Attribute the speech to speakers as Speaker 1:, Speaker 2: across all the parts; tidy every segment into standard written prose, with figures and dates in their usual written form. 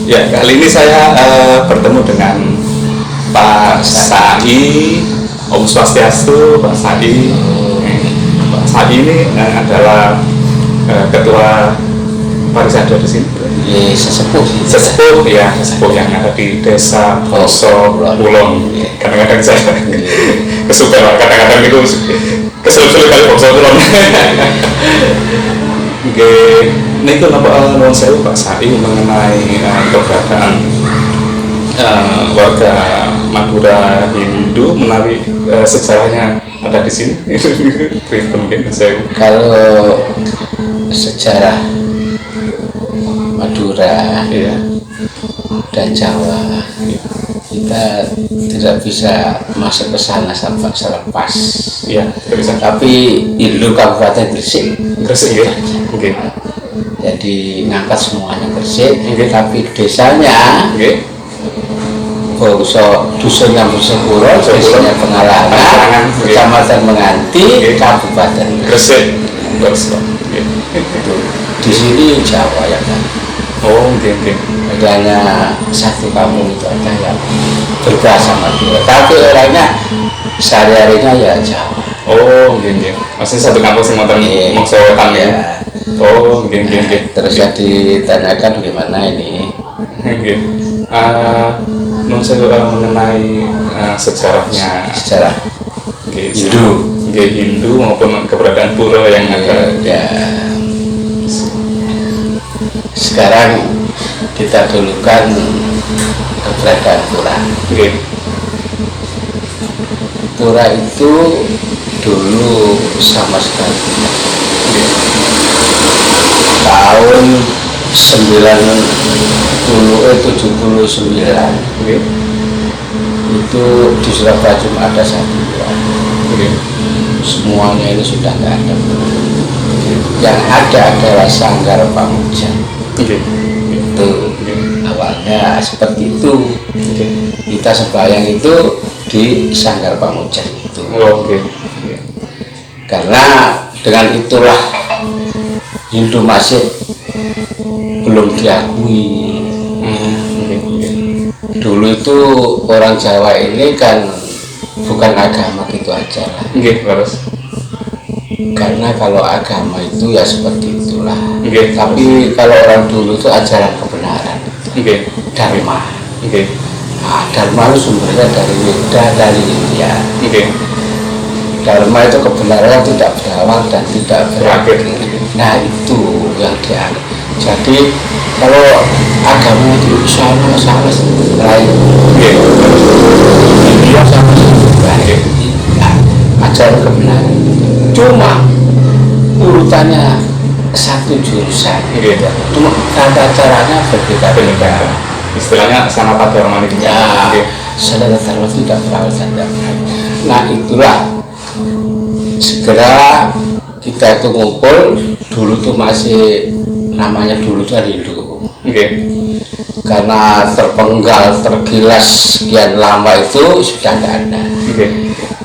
Speaker 1: Ya, kali ini saya bertemu dengan Pak Sai, Om Swastiastu, Pak Sai. Pak Sai ini adalah ketua Parisada di sini.
Speaker 2: Sesepuh
Speaker 1: Ya, sesepuh yang ada di desa Boso Kulon. Kadang-kadang saya kesukaan, kadang-kadang itu kesulitan kali Boso Kulon. Ini itu apa non saya Pak Sai mengenai keberadaan warga Madura Hindu menawi sejarahnya ada di sini. Mungkin saya
Speaker 2: kalau sejarah Madura dan Jawa kita tidak bisa masuk ke sana sampai selepas
Speaker 1: bisa.
Speaker 2: Tapi Hindu Kabupaten Gresik
Speaker 1: ya.
Speaker 2: Jadi ngangkat semuanya Gresik, tapi desanya Boso, dusunnya Bosopuro, desanya Pengalangan, Kecamatan Menganti, Kabupaten Gresik. Di sini Jawa ya kan. Hanya satu kampung itu aja yang berbahasa Madura, tapi orangnya sehari-harinya ya Jawa.
Speaker 1: Maksudnya satu kampung semua Mongsowetan ya.
Speaker 2: Terus yang ditanyakan bagaimana ini?
Speaker 1: Mengenai sejarah Hindu maupun keberadaan pura yang ada.
Speaker 2: Sekarang kita dulukan keberadaan pura. Pura itu dulu sama sekali tahun 79 itu di Surabaya cuma ada satu pura. Semuanya ini sudah tidak ada. Yang ada adalah Sanggar Pamujan. Itu awalnya seperti itu. Kita sembahyang itu di Sanggar Pamujan itu. Karena dengan itulah Hindu masih belum diakui. Dulu itu orang Jawa ini kan bukan agama gitu aja lah. Karena kalau agama itu ya seperti itulah. Tapi kalau orang dulu itu ajaran kebenaran. Dharma. Dharma itu sumbernya dari Weda, dari India. Dharma itu kebenaran tidak berawal dan tidak berakhir. Nah itu yang dianggap. Jadi kalau agama itu salah lain, India sama baik, ajaran kebenaran. Cuma urutannya satu jurusan, cuma tata caranya berbeda-beda.
Speaker 1: Istilahnya sama Pak Dharma ini.
Speaker 2: Saudara Dharma tidak berawal dan tidak berakhir. Nah itulah segera kita itu ngumpul. Dulu tuh masih namanya dulu tuh Hindu. Karena terpenggal, tergilas sekian lama itu sudah tidak ada.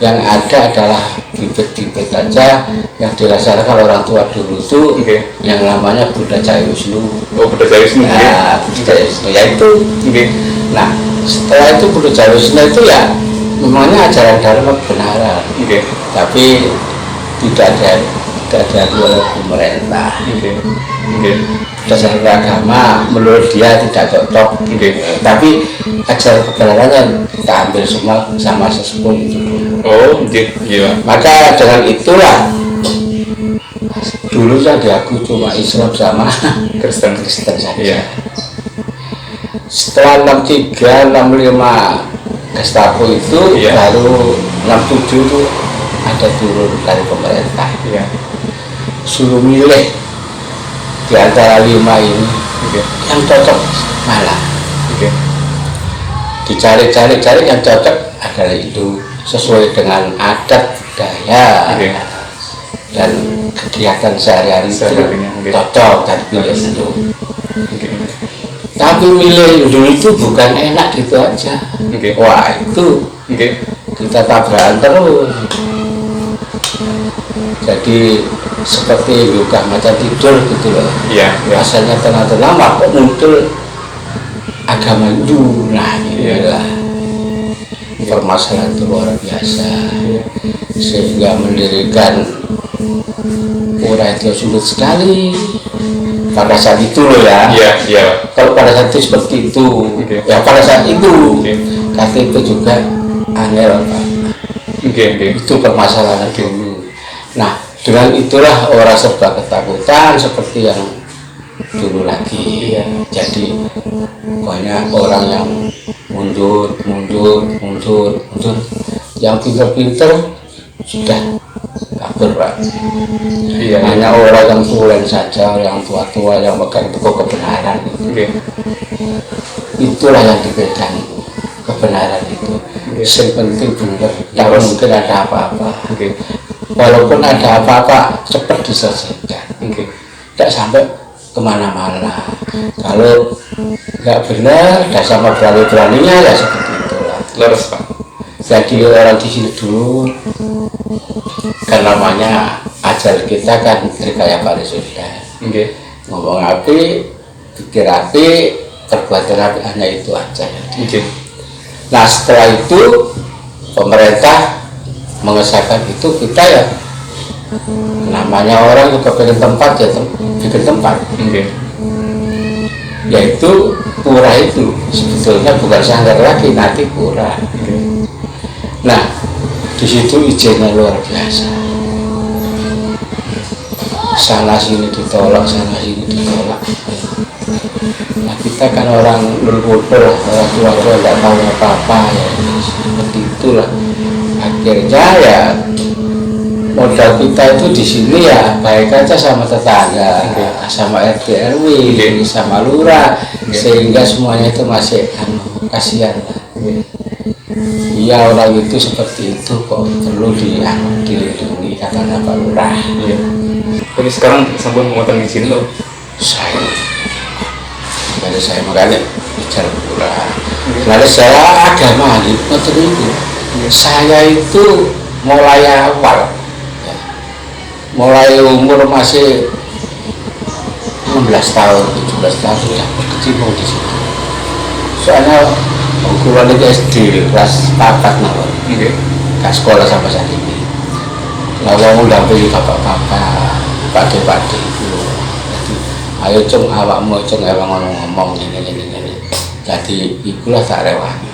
Speaker 2: Yang ada adalah bibit-bibit aja yang dirasakan orang tua dulu tuh yang namanya Buddha Jaya Wisnu.
Speaker 1: Buddha Jaya Wisnu.
Speaker 2: Buddha Jaya Wisnu ya itu. Nah setelah itu Buddha Jaya Wisnu itu ya memangnya ajaran Dharma kebenaran. Tapi tidak ada oleh pemerintah. Dasar agama menurut dia tidak cocok. Tapi ajaran kebenarannya kita ambil semua sama sesepuh itu dulu. Maka dengan itulah dulu saya diaku cuma Islam sama Kristen saja. Setelah 63, 65 Gestapo itu baru 67 itu ada turun dari pemerintah. Suruh milih di antara 5 ini yang cocok malah. Dicari-cari yang cocok adalah itu sesuai dengan adat budaya dan kegiatan sehari-hari itu cocok dan pilih itu. Tapi milih dulu itu bukan enak gitu aja. Wah itu kita tabrakan terus. Jadi seperti juga macam tidur gitu loh. Rasanya tenang-tenang kok muncul agama Hindu. Nah inilah permasalahan itu luar biasa, sehingga mendirikan pura itu sulit sekali pada saat itu loh ya. Kalau pada saat itu seperti itu, ya pada saat itu KTP juga angel Pak. Itu permasalahan dulu. Nah dengan itulah orang serba ketakutan seperti yang dulu lagi. Jadi banyak orang yang mundur, yang pintar-pintar sudah kabur Pak. Hanya orang yang tulen saja, yang tua-tua yang pegang teguh kebenaran. Itulah yang dipegang kebenaran itu. Yang penting benar, tidak mungkin ada apa-apa. Walaupun ada apa-apa cepat diselesaikan, tidak sampai kemana-mana. Kalau nggak benar, tidak sama berani-beraninya ya seperti itulah.
Speaker 1: Leres Pak.
Speaker 2: Jadi orang di sini dulu kan namanya ajar kita kan Trikaya Parisuddha. Ngomong api, pikir api, perbuatan api, hanya itu aja. Nah setelah itu pemerintah mengesahkan itu, kita ya namanya orang juga bikin tempat ya bikin tempat. Yaitu pura itu sebetulnya bukan sanggar lagi, nanti pura. Nah di situ izinnya luar biasa, sana sini ditolak, sana sini ditolak. Nah kita kan orang berpura, orang tua-tua nggak tahu apa-apa ya, seperti itulah. Akhirnya ya modal kita itu di sini ya baik aja sama tetangga, sama RT RW, sama lurah, sehingga semuanya itu masih kasihan. Iya orang itu seperti itu kok perlu dilindungi, kata Pak Lurah.
Speaker 1: Tapi sekarang sampun muatan di sini loh.
Speaker 2: Saya makanya bicara pura. Lalu saya agama itu saya itu mulai awal, mulai umur masih 16 tahun, 17 tahun sudah berkecimpung di situ. Soalnya ukuran itu SD kelas 4 nawar, ke sekolah sama saya ini. Lalu mendampingi bapak-bapak, pakde-pakde itu. Jadi, ayo cung awakmu cung emang ngomong ini. Jadi itulah tak rewangi.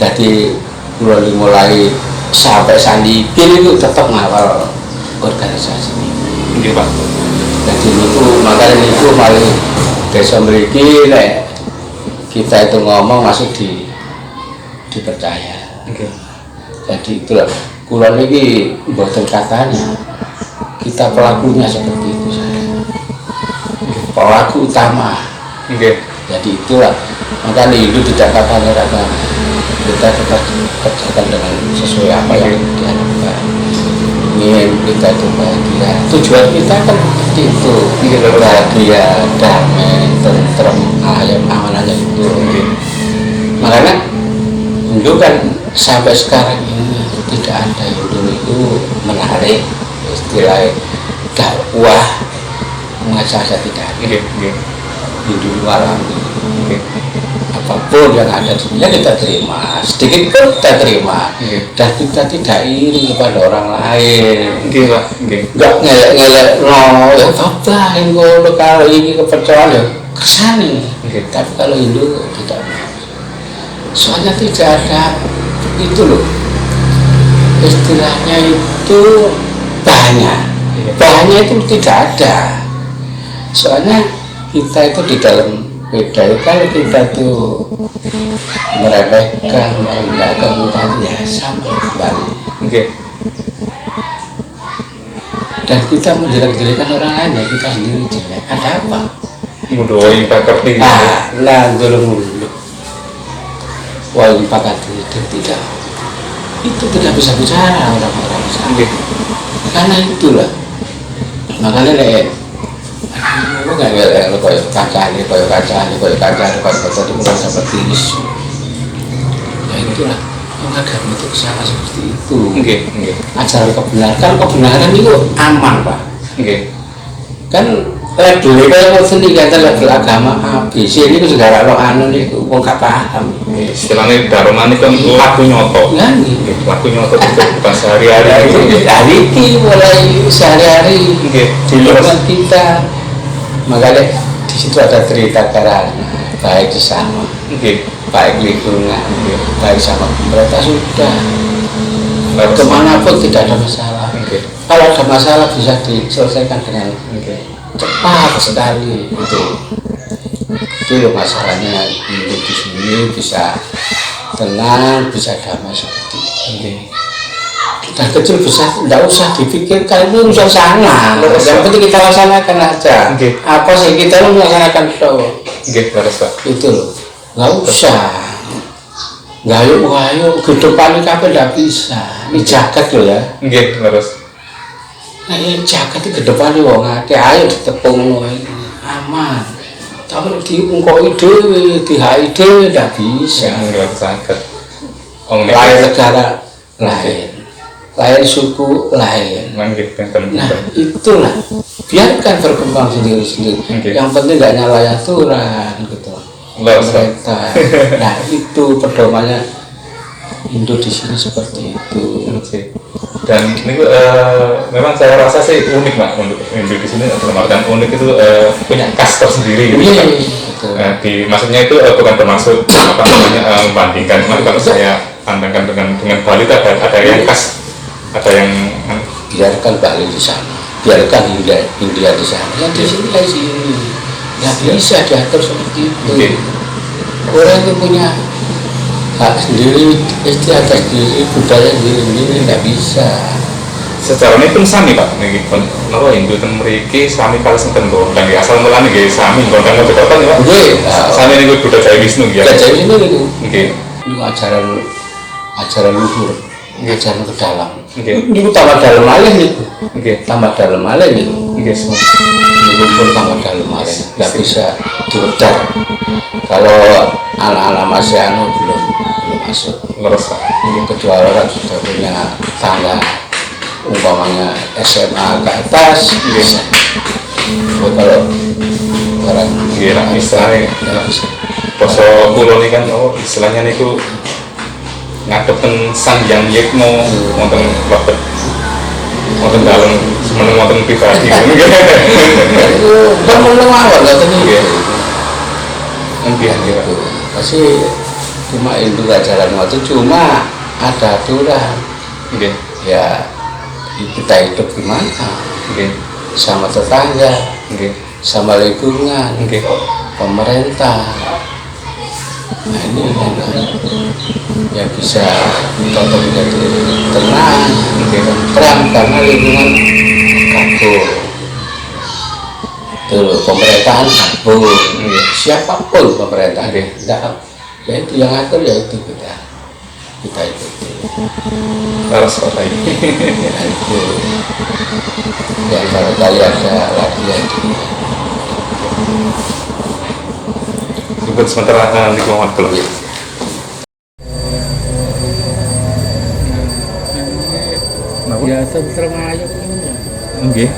Speaker 2: Jadi mulai sampai sandikir itu tetap ngawal organisasi ini.
Speaker 1: Pak.
Speaker 2: Jadi itu makanya itu malah desa mriki nek kita itu ngomong masih dipercaya. Jadi itulah kula niki mboten katanya, kita pelakunya seperti itu saja. Pelaku utama. Jadi itulah makanya itu tidak kata-kata, kita tetap kerjakan dengan sesuai apa yang diharapkan. Ingin kita itu bahagia, tujuan kita kan seperti itu, bahagia, damai, tentrem, ayam, aman aja itu. Makanya Hindu kan sampai sekarang ini tidak ada Hindu itu menarik istilah dakwah mengajak tidak ada. Hindu alami, apapun yang ada di dunia kita terima, sedikit pun kita terima, dan kita tidak iri kepada orang lain. Nggak ngelek-ngelek no, ya apa yang kalau ini kepercayaan ya kesani. Tapi kalau Hindu tidak, soalnya tidak ada itu loh, istilahnya itu bahannya itu tidak ada. Soalnya kita itu di dalam beda, kalau kita itu meremehkan, merendahkan kita itu ya sama kembali. Dan kita menjelek-jelekan orang lain ya kita sendiri jelek. Ada apa?
Speaker 1: Mudoi pakai
Speaker 2: lah dulu walaupun pakai itu tidak, itu tidak bisa bicara orang-orang sana. Karena itulah makanya nggak ngelak koyo kaca itu bukan seperti isu. Ya itulah agama itu kesana seperti itu. Ajaran kebenaran itu aman Pak. Kan Dulu kan waktu ini kata level agama ABC ini juga kalau anu nih, wong gak paham.
Speaker 1: Istilahnya daromani kan laku nyoto.
Speaker 2: Nggak
Speaker 1: Laku nyoto itu bukan sehari-hari.
Speaker 2: hari ini mulai sehari-hari di lingkungan kita. Makanya di situ ada cerita karena baik di sana, baik lingkungan, baik sama pemerintah sudah. Kemanapun tidak ada masalah. Kalau ada masalah bisa diselesaikan dengan cepat sekali itu loh masalahnya. Hidup di sini bisa tenang, bisa damai seperti ini. Dan kecil besar tidak usah dipikirkan, itu urusan sana. Yang penting kita laksanakan aja. Apa sih kita melaksanakan itu loh, nggak usah gayu kedepan kapan tidak bisa. Ini jagat loh ya. Nah, ini jagat itu kedepan wong ate ayo ditepung aman. Tapi diungkoi dhewe, dihai dhewe ndak bisa. Lain negara lain suku lain. Nah, itulah biarkan berkembang sendiri-sendiri. Yang penting nggak nyalahi aturan gitu. Pemerintah. Nah, itu pedomannya Indo di sini seperti itu.
Speaker 1: Dan ini memang saya rasa sih unik Pak untuk Indo di sini. Dalam artian unik itu punya khas tersendiri gitu Pak. Maksudnya itu bukan bermaksud apa namanya membandingkan. Kalau saya pandangkan dengan Bali itu ada yang khas, ada yang
Speaker 2: biarkan Bali di sana, biarkan India di sana. Yang di sini kayak sini nggak bisa diatur seperti itu. Orang itu punya hak sendiri, istiadat sendiri, budaya sendiri nggak bisa.
Speaker 1: Secara ini pun sami Pak, nih kalau Hindu itu memiliki sami kalau senten gondang ya asal mulanya gak sami gondang nggak betul kan ya Pak? Sami ini budaya Wisnu ya.
Speaker 2: Budaya Wisnu itu, itu ajaran luhur, ajaran ke dalam. Itu tambah dalam aja nih, tambah dalam aja nih. Itu pun tambah dalam aja, nggak bisa diujar. Kalau anak-anak masih belum masuk. Kedua orang sudah punya tangga, umpamanya SMA ke atas bisa. Kalau orang
Speaker 1: misalnya poso kulo ini kan istilahnya niku ngadepen Sang Hyang Yekmo wonten lebet wonten dalem semeneng wonten pribadi
Speaker 2: meneng mawon ngoten iki.
Speaker 1: Nggih
Speaker 2: Masih cuma Hindu ajaran waktu cuma ada aturan. Ya kita hidup gimana? Sama tetangga, sama lingkungan, pemerintah. Nah ini yang bisa contoh menjadi tenang, terang karena lingkungan kabur. Tuh pemerintahan kabur, siapapun pemerintah tidak, ya itu yang atur ya itu kita ikuti.
Speaker 1: harus seperti ini.
Speaker 2: Itu ya kalau kali ada latihan
Speaker 1: Ikut sementara nanti mohon keluar.
Speaker 2: ya tentrem aja
Speaker 1: Nggih.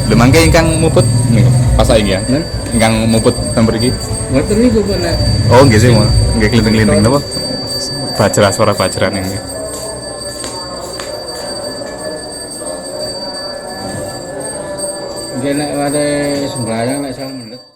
Speaker 1: Lha mangke ingkang muput niku pas saiki ya. Ingkang muput ten mriki.
Speaker 2: Mboten niku pun.
Speaker 1: Oh nggih sih, nggih klinting-klinting napa? Bajra suara bajran ini.
Speaker 2: Nggih nek ada sembahyang nek salah mendet.